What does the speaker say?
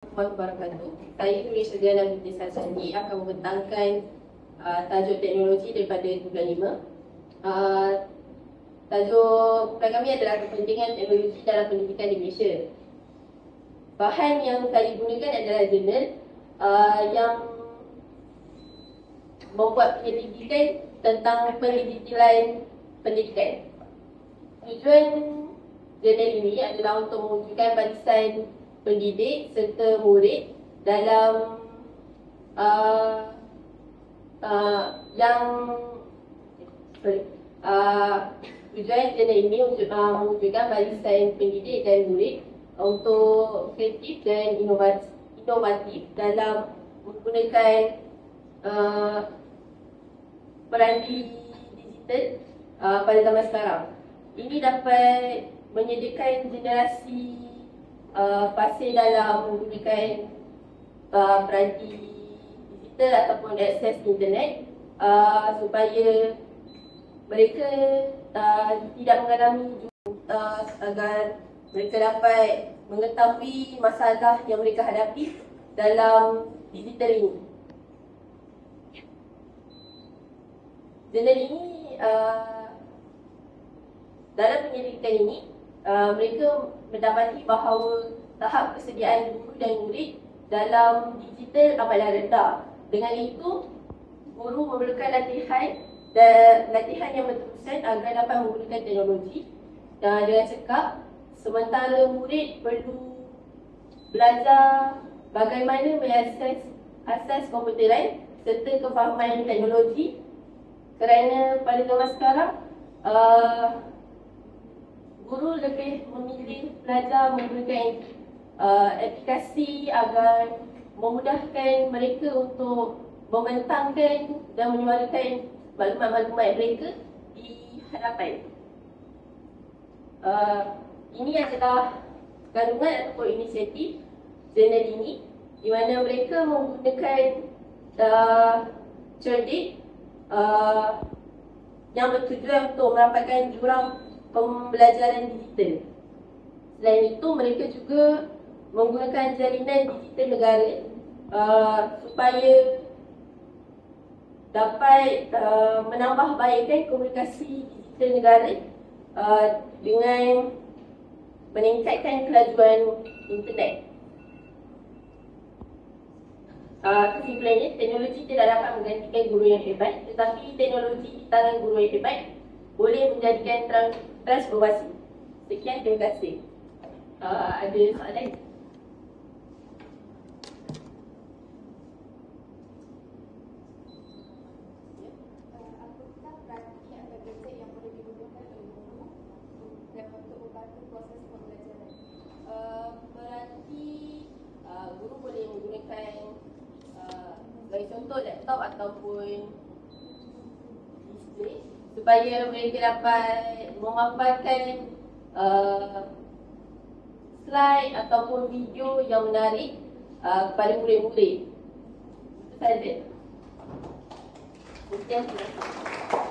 Wabarakatuh. Saya Nuri Sediana binti Sasani akan membentangkan tajuk teknologi daripada Tugas 5. Tajuk program kami adalah kepentingan teknologi dalam pendidikan di Malaysia. Bahan yang saya gunakan adalah jurnal yang membuat penyelidikan tentang pendidikan pendidikan. Tujuan jurnal ini adalah untuk mewujudkan barisan pendidik serta murid dalam tujuan jurnal ini untuk mewujudkan barisan pendidik dan murid untuk kreatif dan inovatif dalam menggunakan peranti digital pada zaman sekarang. Ini dapat menyediakan generasi fasih dalam menggunakan peranti digital ataupun akses internet supaya mereka tidak mengalami agar mereka dapat mengetahui masalah yang mereka hadapi dalam digital ini. Jurnal ini dalam penyelidikan ini mereka mendapati bahawa tahap kesediaan guru dan murid dalam digital amatlah rendah. Dengan itu, guru memerlukan latihan yang berterusan agar dapat menggunakan teknologi dengan cekap, sementara murid perlu belajar bagaimana mengakses asas komputeran serta kefahaman teknologi, kerana pada zaman sekarang guru lebih memilih belajar menggunakan aplikasi agar memudahkan mereka untuk membentangkan dan menyuarakan maklumat-maklumat mereka di hadapan. Ini adalah kandungan ataupun inisiatif jurnal ini, di mana mereka menggunakan cerdik yang bertujuan untuk merapatkan jurang pembelajaran digital. Selain itu, mereka juga menggunakan jalinan digital negara supaya dapat menambah baikkan komunikasi digital negara dengan meningkatkan kelajuan internet. Kesimpulannya, teknologi tidak dapat menggantikan guru yang hebat, tetapi teknologi di tangan guru yang hebat boleh menjadikan transformasi. Sekian, terima kasih. Ada soalan? Apakah peranti atau gadget yang boleh digunakan oleh guru untuk membantu proses pembelajaran? Peranti guru boleh menggunakan sebagai contoh laptop ataupun display supaya mereka dapat memaparkan slide ataupun video yang menarik kepada murid-murid. Itu sahaja. Terima kasih.